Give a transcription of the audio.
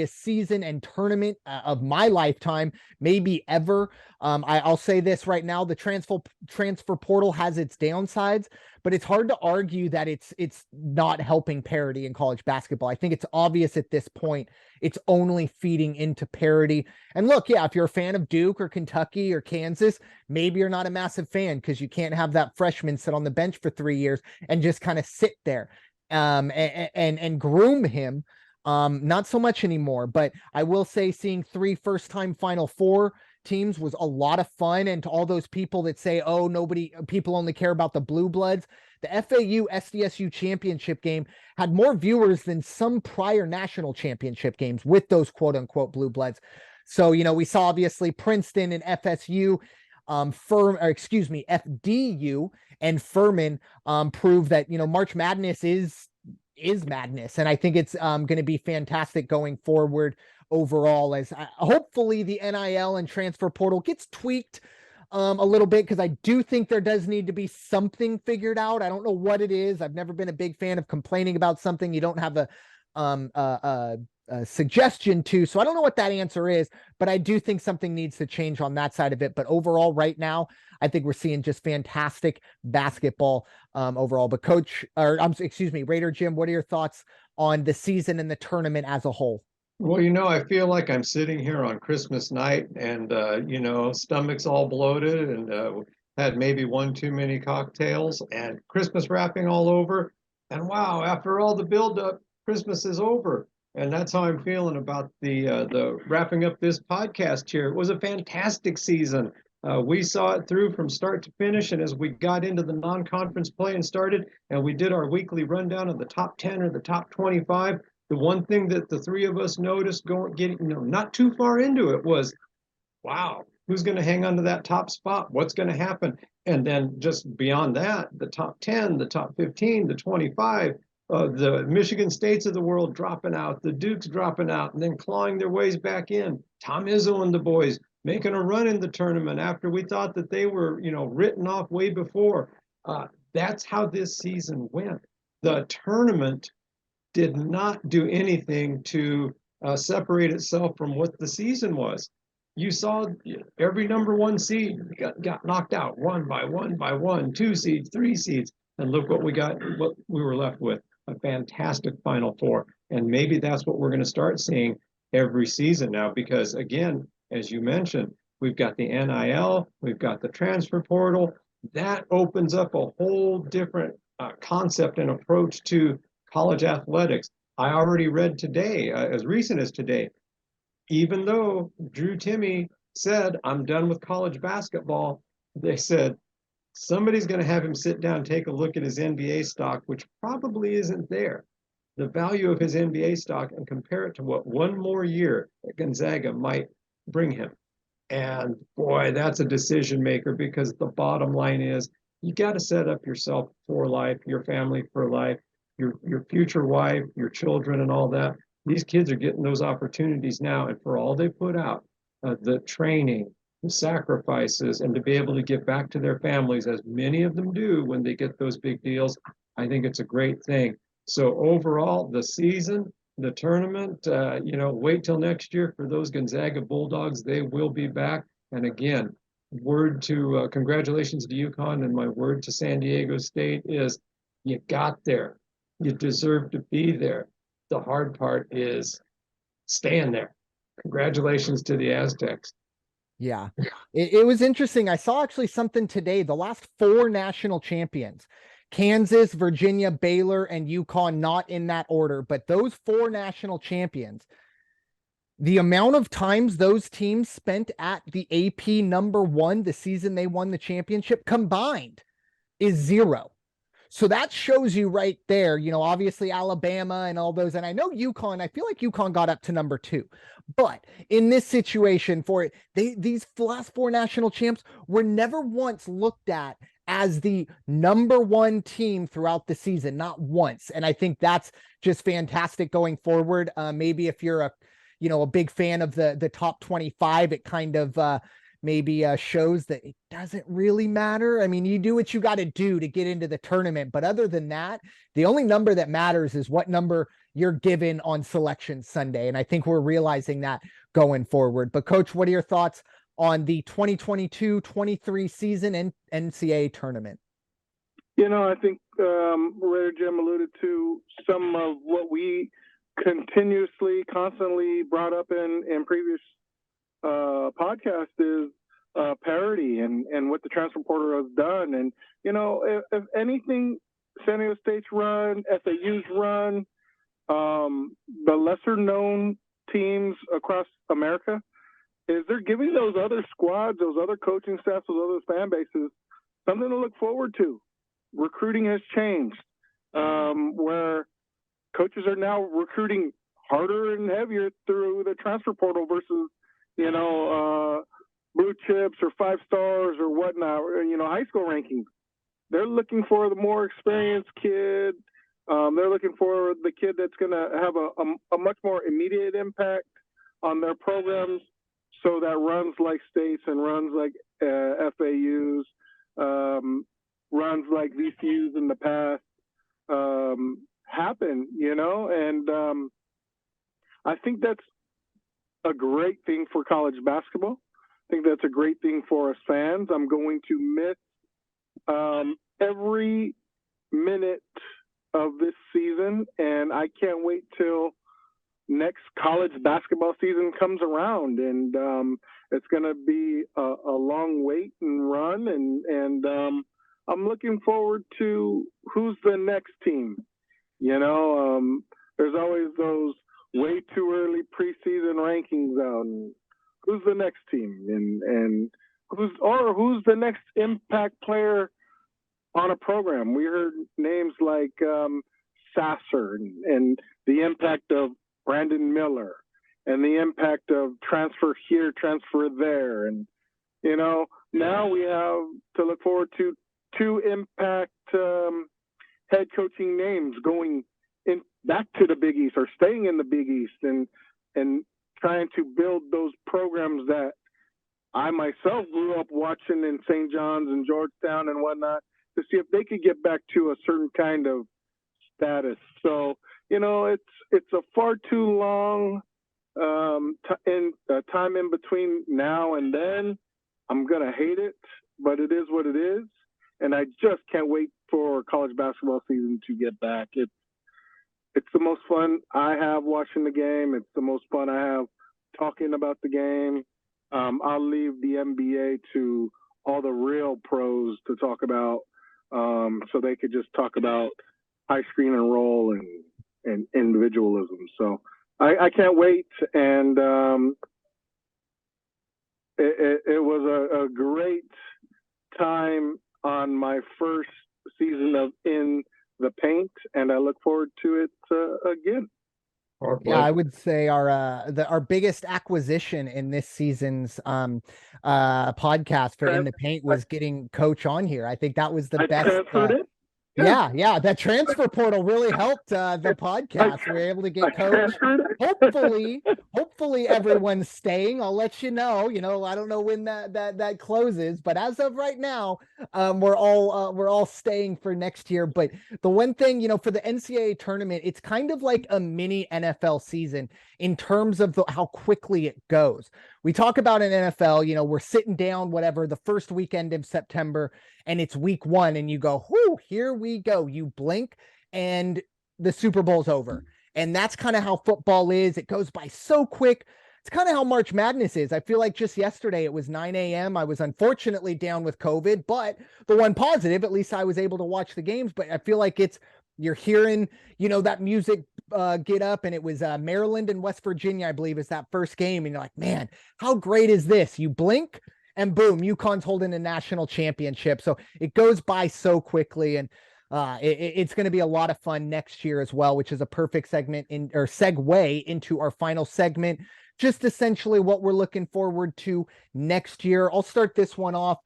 season and tournament of my lifetime, maybe ever. I'll say this right now: the transfer portal has its downsides, but it's hard to argue that it's not helping parity in college basketball. I think it's obvious at this point it's only feeding into parity. And look, yeah, if you're a fan of Duke or Kentucky or Kansas, maybe you're not a massive fan because you can't have that freshman sit on the bench for 3 years and just kind of sit there and groom him. Not so much anymore, but I will say seeing 3 first-time Final Four teams was a lot of fun. And to all those people that say, oh, people only care about the blue bloods, the FAU SDSU championship game had more viewers than some prior national championship games with those quote unquote blue bloods. So, we saw obviously Princeton and FDU and Furman prove that, March Madness is madness. And I think it's going to be fantastic going forward overall, as hopefully the NIL and transfer portal gets tweaked a little bit, because I do think there does need to be something figured out. I don't know what it is. I've never been a big fan of complaining about something you don't have a suggestion to. So I don't know what that answer is, but I do think something needs to change on that side of it. But overall, right now, I think we're seeing just fantastic basketball overall. But Raider Jim, what are your thoughts on the season and the tournament as a whole? Well, I feel like I'm sitting here on Christmas night and, stomach's all bloated and had maybe one too many cocktails and Christmas wrapping all over. And wow, after all the buildup, Christmas is over. And that's how I'm feeling about the wrapping up this podcast here. It was a fantastic season. We saw it through from start to finish. And as we got into the non-conference play and started, and we did our weekly rundown of the top 10 or the top 25, the one thing that the three of us noticed getting not too far into it was, wow, who's going to hang on to that top spot? What's going to happen? And then just beyond that, the top 10, the top 15, the 25, the Michigan States of the world dropping out, the Dukes dropping out, and then clawing their ways back in. Tom Izzo and the boys making a run in the tournament after we thought that they were, written off way before. That's how this season went. The tournament did not do anything to separate itself from what the season was. You saw every number 1 seed got knocked out one by one, 2 seeds, 3 seeds, and look what we were left with, a fantastic Final Four. And maybe that's what we're going to start seeing every season now, because again, as you mentioned, we've got the NIL, we've got the transfer portal. That opens up a whole different concept and approach to college athletics. I already read today, as recent as today, even though Drew Timme said, I'm done with college basketball, they said, somebody's going to have him sit down, take a look at his NBA stock, which probably isn't there. The value of his NBA stock, and compare it to what one more year at Gonzaga might bring him. And boy, that's a decision maker, because the bottom line is you got to set up yourself for life, your family for life, your future wife, your children, and all that. These kids are getting those opportunities now, and for all they put out, the training, the sacrifices, and to be able to give back to their families, as many of them do when they get those big deals, I think it's a great thing. So overall, the season, the tournament, wait till next year for those Gonzaga Bulldogs. They will be back. And again, congratulations to UConn, and my word to San Diego State is, you got there. You deserve to be there. The hard part is staying there. Congratulations to the Aztecs. Yeah, it was interesting. I saw actually something today. The last 4 national champions, Kansas, Virginia, Baylor, and UConn, not in that order, but those 4 national champions, the amount of times those teams spent at the AP number 1 the season they won the championship combined is 0. So that shows you right there, obviously Alabama and all those. And I know UConn, I feel like UConn got up to number 2. But in this situation these last 4 national champs were never once looked at as the number 1 team throughout the season, not once. And I think that's just fantastic going forward. Maybe if you're a big fan of the top 25, it kind of maybe shows that it doesn't really matter. I mean, you do what you got to do to get into the tournament. But other than that, the only number that matters is what number, you're given on Selection Sunday. And I think we're realizing that going forward. But Coach, what are your thoughts on the 2022-23 season and NCAA tournament? I think Raider Jim alluded to some of what we constantly brought up in previous podcasts is parity and what the transfer portal has done. And, if anything, San Diego State's run, FAU's run, the lesser known teams across America, is they're giving those other squads, those other coaching staffs, those other fan bases something to look forward to. Recruiting has changed, where coaches are now recruiting harder and heavier through the transfer portal versus, blue chips or 5 stars or whatnot, or, high school rankings. They're looking for the more experienced kid. They're looking for the kid that's going to have a much more immediate impact on their programs. So that runs like States and runs like FAUs, runs like VCUs in the past happen, and I think that's a great thing for college basketball. I think that's a great thing for us fans. I'm going to miss every minute of this season, and I can't wait till next college basketball season comes around, and it's going to be a long wait and run, and I'm looking forward to who's the next team. There's always those way too early preseason rankings out, and who's the next team, and who's the next impact player on a program. We heard names like Sasser and the impact of Brandon Miller and the impact of transfer here, transfer there. And, now we have to look forward to 2 impact head coaching names going in back to the Big East or staying in the Big East and trying to build those programs that I myself grew up watching in St. John's and Georgetown and whatnot, to see if they could get back to a certain kind of status. So, it's a far too long time in between now and then. I'm going to hate it, but it is what it is. And I just can't wait for college basketball season to get back. It's the most fun I have watching the game. It's the most fun I have talking about the game. I'll leave the NBA to all the real pros to talk about, so they could just talk about high screen and roll and individualism. So I can't wait. And it was a great time on my first season of In the Paint, and I look forward to it again. Yeah, I would say our biggest acquisition in this season's podcast for In the Paint was getting Coach on here. I think that was the best. Yeah, that transfer portal really helped the podcast. We were able to get Coach. Hopefully everyone's staying. I'll let you know. I don't know when that closes, but as of right now, we're all staying for next year. But the one thing, for the NCAA tournament, it's kind of like a mini NFL season in terms of how quickly it goes. We talk about an NFL, we're sitting down, whatever, the first weekend of September, and it's week 1, and you go, whoo, here we go. You blink and the Super Bowl's over. And that's kind of how football is. It goes by so quick. It's kind of how March Madness is. I feel like just yesterday it was 9 a.m. I was unfortunately down with COVID, but the one positive, at least I was able to watch the games. But I feel like you're hearing, that music get up, and it was Maryland and West Virginia, I believe, is that first game. And you're like, man, how great is this? You blink and boom, UConn's holding a national championship. So it goes by so quickly, and it's going to be a lot of fun next year as well, which is a perfect segue into our final segment. Just essentially what we're looking forward to next year. I'll start this one off.